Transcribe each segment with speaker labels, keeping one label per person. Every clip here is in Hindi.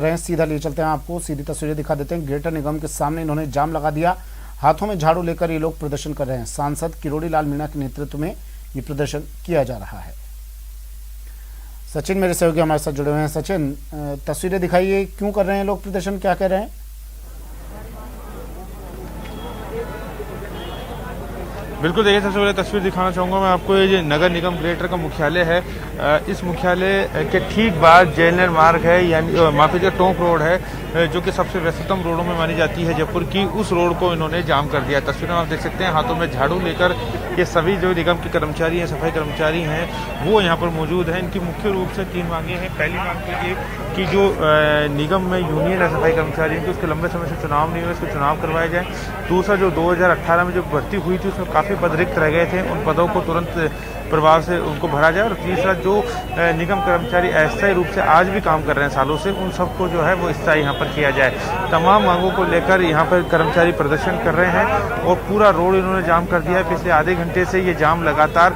Speaker 1: रहे हैं। सीधा ले चलते हैं, आपको सीधी तस्वीरें दिखा देते हैं। ग्रेटर निगम के सामने इन्होंने जाम लगा दिया, हाथों में झाड़ू लेकर ये लोग प्रदर्शन कर रहे हैं। सांसद किरोड़ी लाल मीणा के नेतृत्व में ये प्रदर्शन किया जा रहा है। सचिन मेरे सहयोगी हमारे साथ जुड़े हुए हैं। सचिन, तस्वीरें दिखाइए, क्यों कर रहे हैं लोग प्रदर्शन, क्या कह रहे हैं?
Speaker 2: बिल्कुल, देखिए, सबसे पहले तस्वीर दिखाना चाहूँगा मैं आपको। ये जो नगर निगम ग्रेटर का मुख्यालय है, इस मुख्यालय के ठीक बाद जेलनर मार्ग है, यानी माफी का टोंक रोड है, जो कि सबसे व्यस्ततम रोडों में मानी जाती है जयपुर की। उस रोड को इन्होंने जाम कर दिया। तस्वीर में आप देख सकते हैं, हाथों में झाड़ू लेकर ये सभी जो निगम के कर्मचारी हैं, सफाई कर्मचारी हैं, वो यहाँ पर मौजूद हैं। इनकी मुख्य रूप से 3 मांगे हैं। पहली मांग तो ये कि जो निगम में यूनियन है सफाई कर्मचारियों की, उसके लंबे समय से चुनाव नहीं हुए, उसको चुनाव करवाए जाए। दूसरा, जो 2018 में जो भर्ती हुई थी उसमें काफ़ी पद रिक्त रह गए थे, उन पदों को तुरंत प्रभाव से उनको भरा जाए। और तीसरा, जो निगम कर्मचारी अस्थायी रूप से आज भी काम कर रहे हैं सालों से, उन सबको जो है वो स्थायी यहाँ पर किया जाए। तमाम मांगों को लेकर यहाँ पर कर्मचारी प्रदर्शन कर रहे हैं और पूरा रोड इन्होंने जाम कर दिया है। पिछले आधे घंटे से ये जाम लगातार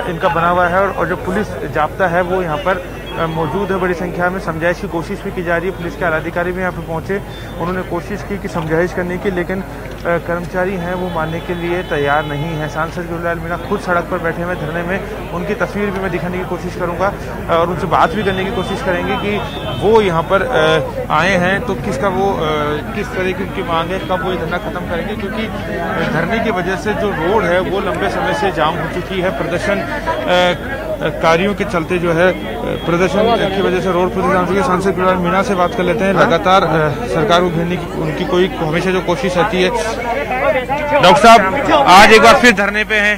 Speaker 2: इनका बना हुआ है और जो पुलिस जाब्ता है वो यहाँ पर मौजूद है। बड़ी संख्या में समझाइश की कोशिश भी की जा रही है। पुलिस के आलाधिकारी भी यहाँ पे पहुंचे, उन्होंने कोशिश की कि समझाइश करने की, लेकिन कर्मचारी हैं वो मानने के लिए तैयार नहीं है। सांसद किरोड़ी लाल मीणा खुद सड़क पर बैठे हुए धरने में, उनकी तस्वीर भी मैं दिखाने की कोशिश करूंगा और उनसे बात भी करने की कोशिश करेंगे कि वो यहाँ पर आए हैं तो किस तरह की उनकी मांग है, कब वो ये धरना खत्म करेंगे, क्योंकि धरने की वजह से जो रोड है वो लंबे समय से जाम हो चुकी है। प्रदर्शन कार्यों के चलते जो है प्रदर्शन की वजह से रोड पर जाम चुकी है। सांसद किरोड़ी लाल मीणा से बात कर लेते हैं। लगातार सरकार को घेरने की उनकी कोई हमेशा जो कोशिश रहती है। डॉक्टर साहब, आज एक बार फिर धरने पे हैं।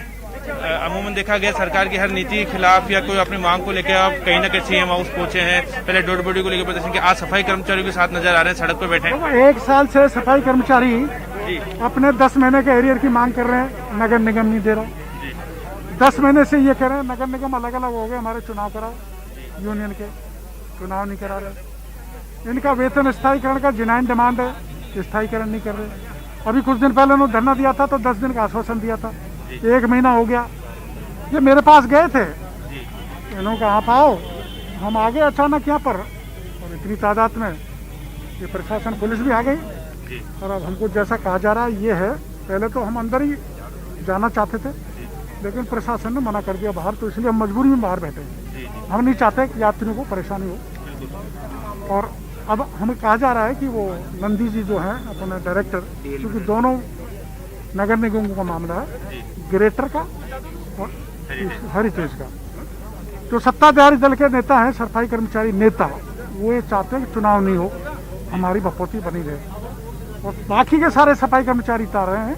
Speaker 2: अमूमन देखा गया सरकार की हर नीति के खिलाफ या कोई अपनी मांग को लेकर आप कहीं ना कहीं सीएम हाउस पहुंचे हैं, पहले डोड बॉडी को लेकर प्रदर्शन किया, आज सफाई कर्मचारियों के साथ नजर आ रहे हैं, सड़क पर बैठे हैं।
Speaker 3: 1 साल से सफाई कर्मचारी अपने 10 महीने के एरियर की मांग कर रहे हैं, नगर निगम नहीं दे रहा। 10 महीने से ये कह रहे हैं नगर निगम अलग अलग हो गए, हमारे चुनाव कराओ, यूनियन के चुनाव नहीं करा रहे। इनका वेतन स्थायीकरण का जेन्युइन डिमांड है, स्थायीकरण नहीं कर रहे। अभी कुछ दिन पहले उन्होंने धरना दिया था तो 10 दिन का आश्वासन दिया था, 1 महीना हो गया। ये मेरे पास गए थे, इन्होंने कहा आप आओ, हम आ गए अचानक यहाँ पर और इतनी तादाद में ये प्रशासन पुलिस भी आ गई। और अब हमको जैसा कहा जा रहा है ये है, पहले तो हम अंदर ही जाना चाहते थे लेकिन प्रशासन ने मना कर दिया बाहर, तो इसलिए हम मजबूरी में बाहर बैठे हैं। हम नहीं चाहते कि यात्रियों को परेशानी हो। और अब हमें कहा जा रहा है कि वो नंदी जी जो हैं अपने डायरेक्टर, क्योंकि दोनों नगर निगम का मामला है, ग्रेटर का और हेरिटेज का, जो सत्ताधारी दल के नेता हैं, सफाई कर्मचारी नेता, वो ये चाहते हैं कि चुनाव नहीं हो, हमारी बपौती बनी रहे। और बाकी के सारे सफाई कर्मचारी चाह रहे हैं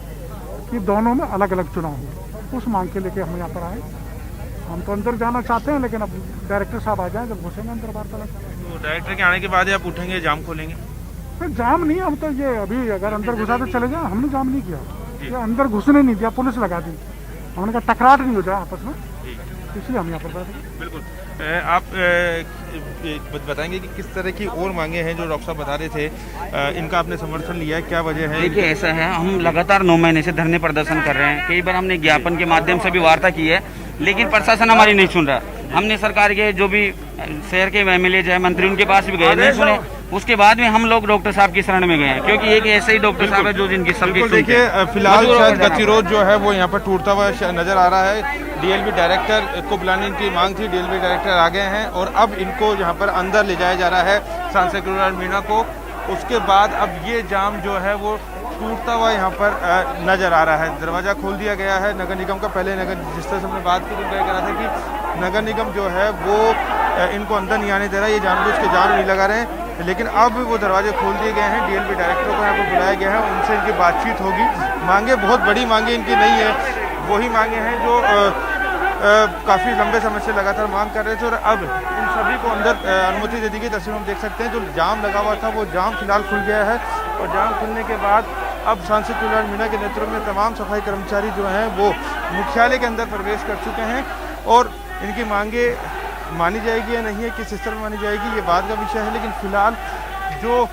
Speaker 3: कि दोनों में अलग अलग चुनाव हो। उस मांग के लेके हम यहाँ पर आए। हम तो अंदर जाना चाहते हैं लेकिन अब डायरेक्टर साहब आ जाएं, जब घुसेंगे अंदर वार्तालाप।
Speaker 2: तो डायरेक्टर के आने के बाद आप उठेंगे, जाम खोलेंगे?
Speaker 3: फिर जाम नहीं, हम तो ये अभी अगर अंदर घुसा तो चले जाए, हमने जाम नहीं किया, ये अंदर घुसने नहीं दिया, पुलिस लगा दी। हमने कहा टकराट नहीं हो जाए आपस में, इसलिए हम यहाँ पर बैठे।
Speaker 2: बिल्कुल, आप बताएंगे कि किस तरह की और मांगे हैं जो डॉक्टर साहब बता रहे थे, इनका आपने समर्थन लिया है, क्या वजह है?
Speaker 4: देखिए, ऐसा है, हम लगातार 9 महीने से धरने प्रदर्शन कर रहे हैं। कई बार हमने ज्ञापन के माध्यम से भी वार्ता की है, लेकिन प्रशासन हमारी नहीं सुन रहा। हमने सरकार के जो भी शहर के एमएलए है, मंत्री, उनके पास भी गए, नहीं सुने। उसके बाद में हम लोग डॉक्टर साहब की शरण में गए हैं, क्योंकि एक ऐसे ही डॉक्टर साहब है जो जिनकी सबकी
Speaker 2: देखिए, फिलहाल शायद गतिरोध जो है वो यहाँ पर टूटता हुआ नजर आ रहा है। डीएलबी डायरेक्टर को बुलाने की मांग थी, डीएलबी डायरेक्टर आ गए हैं और अब इनको यहाँ पर अंदर ले जाया जा रहा है, सांसद किरोड़ी लाल मीणा को। उसके बाद अब ये जाम जो है वो टूटता हुआ यहाँ पर नजर आ रहा है। दरवाज़ा खोल दिया गया है नगर निगम का। पहले नगर, जिस तरह से हमने बात की तो कह रहा था कि नगर निगम जो है वो इनको अंदर नहीं आने दे रहा है, ये जानबूझ के जाम नहीं लगा रहे हैं, लेकिन अब वो दरवाजे खोल दिए गए हैं। डीएलबी डायरेक्टर को यहाँ पर बुलाया गया है, उनसे इनकी बातचीत होगी। मांगे बहुत बड़ी मांगे इनकी नहीं है, वही मांगे हैं जो काफ़ी लंबे समय से लगातार मांग कर रहे थे और अब इन सभी को अंदर अनुमति दे दी गई। तस्वीर हम देख सकते हैं, जो जाम लगा हुआ था वो जाम फिलहाल खुल गया है और जाम खुलने के बाद अब सांसद किरोड़ी लाल मीणा के नेतृत्व में तमाम सफाई कर्मचारी जो हैं वो मुख्यालय के अंदर प्रवेश कर चुके हैं और इनकी मांगे मानी जाएगी या नहीं है, किस स्तर में मानी जाएगी, ये बात का विषय है। लेकिन फिलहाल जो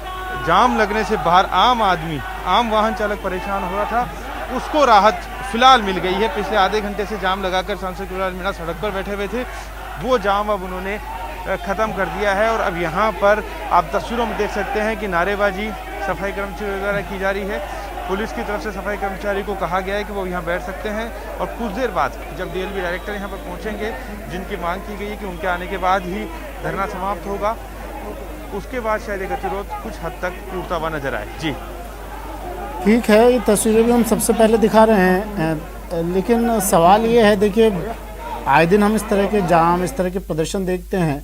Speaker 2: जाम लगने से बाहर आम आदमी, आम वाहन चालक परेशान हो रहा था, उसको राहत फिलहाल मिल गई है। पिछले आधे घंटे से जाम लगाकर सांसद किरोड़ी लाल मीणा सड़क पर बैठे हुए थे, वो जाम अब उन्होंने ख़त्म कर दिया है। और अब यहाँ पर आप तस्वीरों में देख सकते हैं कि नारेबाजी सफाई कर्मचारी द्वारा की जा रही है। पुलिस की तरफ से सफाई कर्मचारी को कहा गया है कि वो यहाँ बैठ सकते हैं और कुछ देर बाद जब डीएलपी डायरेक्टर यहाँ पर पहुँचेंगे, जिनकी मांग की गई है कि उनके आने के बाद ही धरना समाप्त होगा, उसके बाद शायद ये गतिरोध कुछ हद तक टूटता हुआ नजर आए। जी
Speaker 1: ठीक है, ये तस्वीरें भी हम सबसे पहले दिखा रहे हैं, लेकिन सवाल ये है, देखिए आए दिन हम इस तरह के जाम, इस तरह के प्रदर्शन देखते हैं।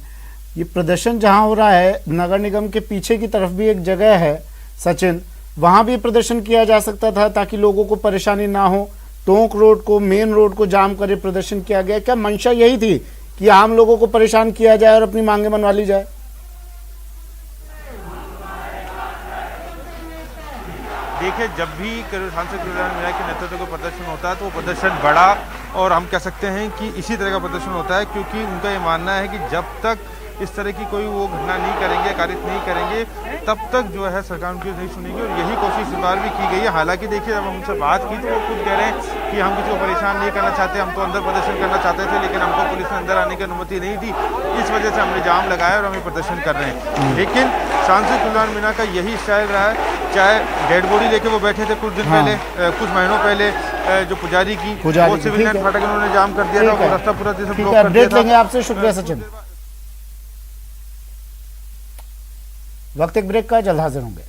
Speaker 1: ये प्रदर्शन जहाँ हो रहा है, नगर निगम के पीछे की तरफ भी एक जगह है सचिन, वहाँ भी प्रदर्शन किया जा सकता था ताकि लोगों को परेशानी ना हो। टोंक रोड को, मेन रोड को जाम करे प्रदर्शन किया गया। क्या मंशा यही थी कि आम लोगों को परेशान किया जाए और अपनी मांगे मनवा ली जाए?
Speaker 2: देखिए, जब भी सांसद किरोड़ीलाल मीणा के नेतृत्व का प्रदर्शन होता है तो वो प्रदर्शन बड़ा और हम कह सकते हैं कि इसी तरह का प्रदर्शन होता है, क्योंकि उनका ये मानना है कि जब तक इस तरह की कोई वो घटना नहीं करेंगे, कारित नहीं करेंगे, तब तक जो है सरकार उनकी नहीं सुनेगी। और यही कोशिश इस बार भी की गई है। हालांकि देखिए, जब हम उनसे बात की तो वो खुद कह रहे हैं कि हम किसी को परेशान नहीं करना चाहते, हम तो अंदर प्रदर्शन करना चाहते थे, लेकिन हमको पुलिस ने अंदर आने की अनुमति नहीं दी, इस वजह से हमने जाम लगाया और हम ये प्रदर्शन कर रहे हैं। लेकिन सांसद किरोड़ीलाल मीणा का यही स्टाइल रहा है, चाहे डेड बॉडी लेके वो बैठे थे कुछ दिन पहले, कुछ महीनों पहले, जो पुजारी की वो सिविल लाइन फाटक उन्होंने जाम कर दिया था, वो रास्ता पूरा ब्लॉक कर दिया था।
Speaker 1: लेंगे आपसे, शुक्रिया सचिन। वक्त एक ब्रेक का, जल्द हाजिर होंगे।